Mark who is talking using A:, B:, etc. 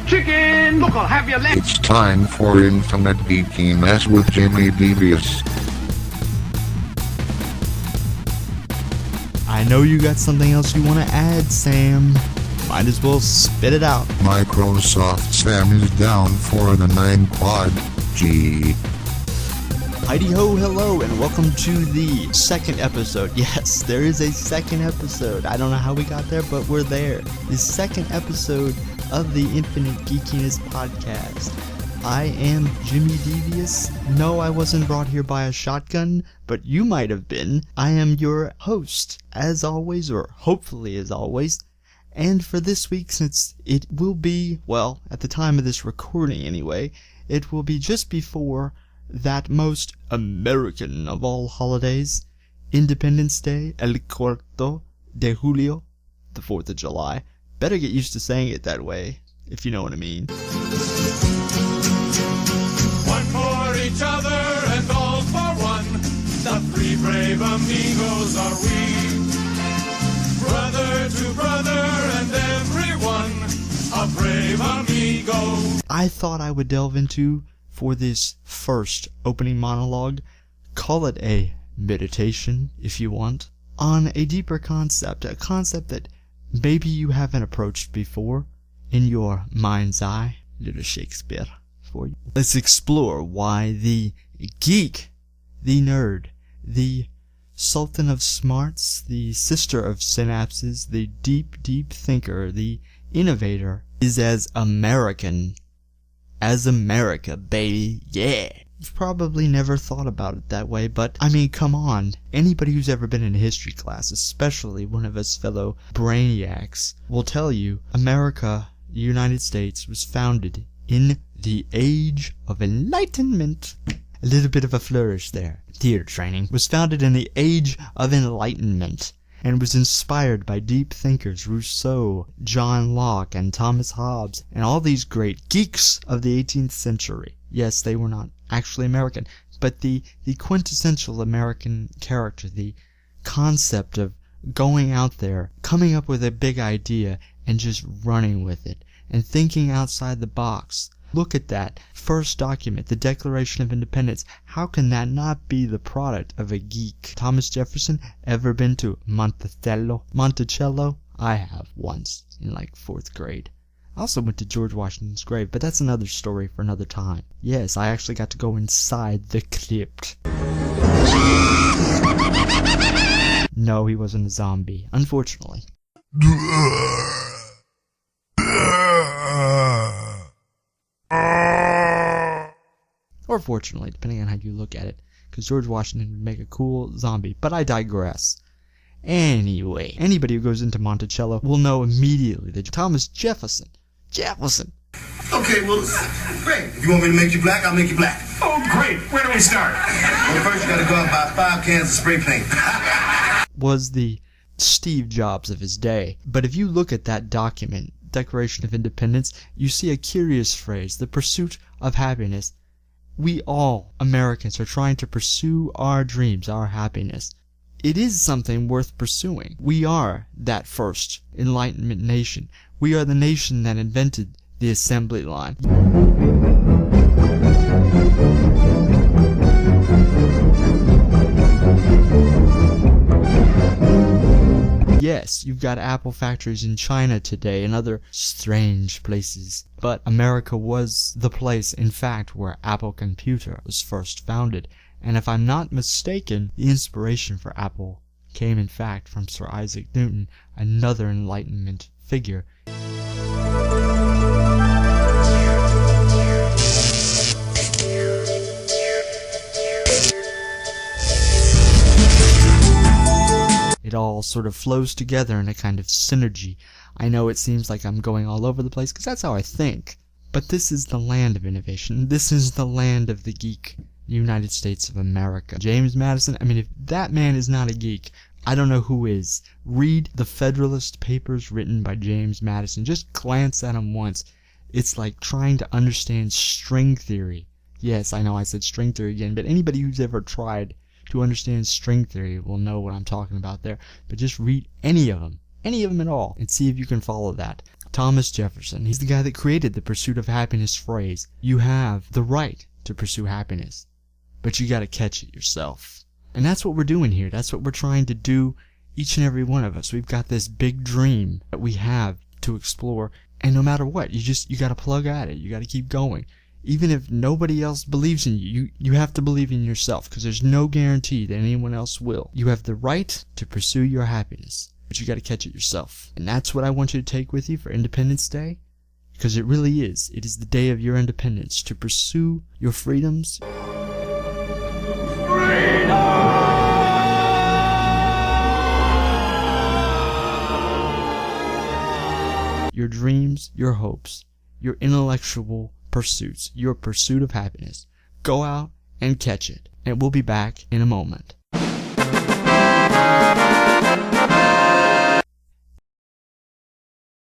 A: chicken! Look, I'll have your leg!
B: It's time for Infinite Geekiness with Jimmy Devious.
C: I know you got something else you want to add, Sam. Might as well spit it out.
B: Microsoft Sam is down for the 9 quad G.
C: Heidi ho, hello, and welcome to the second episode. Yes, there is a second episode. I don't know how we got there, but we're there. The second episode of the Infinite Geekiness podcast. I am Jimmy Devious. No, I wasn't brought here by a shotgun, but you might have been. I am your host, as always, or hopefully as always. And for this week, since it will be, well, at the time of this recording anyway, it will be just before that most American of all holidays, Independence Day, El Cuarto de Julio, the 4th of July. Better get used to saying it that way, if you know what I mean.
D: One for each other and all for one, the three brave amigos are we. Brother to brother and everyone, a brave amigo.
C: I thought I would delve into, for this first opening monologue, call it a meditation, if you want, on a deeper concept, a concept that maybe you haven't approached before in your mind's eye. Little Shakespeare for you. Let's explore why the geek, the nerd, the sultan of smarts, the sister of synapses, the deep, deep thinker, the innovator, is as American as America, baby, yeah. You've probably never thought about it that way, but, I mean, come on. Anybody who's ever been in a history class, especially one of us fellow brainiacs, will tell you America, the United States, was founded in the Age of Enlightenment. A little bit of a flourish there. Theater training. Was founded in the Age of Enlightenment, and was inspired by deep thinkers Rousseau, John Locke, and Thomas Hobbes, and all these great geeks of the 18th century. Yes, they were not actually American, but the quintessential American character, the concept of going out there, coming up with a big idea, and just running with it, and thinking outside the box. Look at that first document, the Declaration of Independence. How can that not be the product of a geek? Thomas Jefferson, ever been to Monticello? I have, once, in like 4th grade. I also went to George Washington's grave, but that's another story for another time. Yes, I actually got to go inside the crypt. No, he wasn't a zombie, unfortunately. Or fortunately, depending on how you look at it, because George Washington would make a cool zombie, but I digress. Anyway, anybody who goes into Monticello will know immediately that Thomas Jefferson.
E: Okay, well, great. If you want me to make you black, I'll make you black.
A: Oh, great! Where do we start?
E: Well, first you gotta go out and buy 5 cans of spray paint.
C: Was the Steve Jobs of his day. But if you look at that document, Declaration of Independence, you see a curious phrase, the pursuit of happiness. We all, Americans, are trying to pursue our dreams, our happiness. It is something worth pursuing. We are that first Enlightenment nation. We are the nation that invented the assembly line. Yes, you've got Apple factories in China today and other strange places, but America was the place, in fact, where Apple Computer was first founded, and if I'm not mistaken, the inspiration for Apple came, in fact, from Sir Isaac Newton, another Enlightenment figure. It all sort of flows together in a kind of synergy. I know it seems like I'm going all over the place, because that's how I think. But this is the land of innovation. This is the land of the geek. United States of America. James Madison, I mean, if that man is not a geek, I don't know who is. Read the Federalist Papers written by James Madison. Just glance at them once. It's like trying to understand string theory. Yes, I know I said string theory again, but anybody who's ever tried to understand string theory will know what I'm talking about there. But just read any of them at all, and see if you can follow that. Thomas Jefferson. He's the guy that created the pursuit of happiness phrase. You have the right to pursue happiness, but you gotta catch it yourself. And that's what we're doing here. That's what we're trying to do, each and every one of us. We've got this big dream that we have to explore, and no matter what, you gotta plug at it. You gotta keep going. Even if nobody else believes in you, you have to believe in yourself, because there's no guarantee that anyone else will. You have the right to pursue your happiness, but you gotta catch it yourself. And that's what I want you to take with you for Independence Day, because it really is. It is the day of your independence, to pursue your freedoms. Your dreams, your hopes, your intellectual pursuits, your pursuit of happiness. Go out and catch it. And we'll be back in a moment.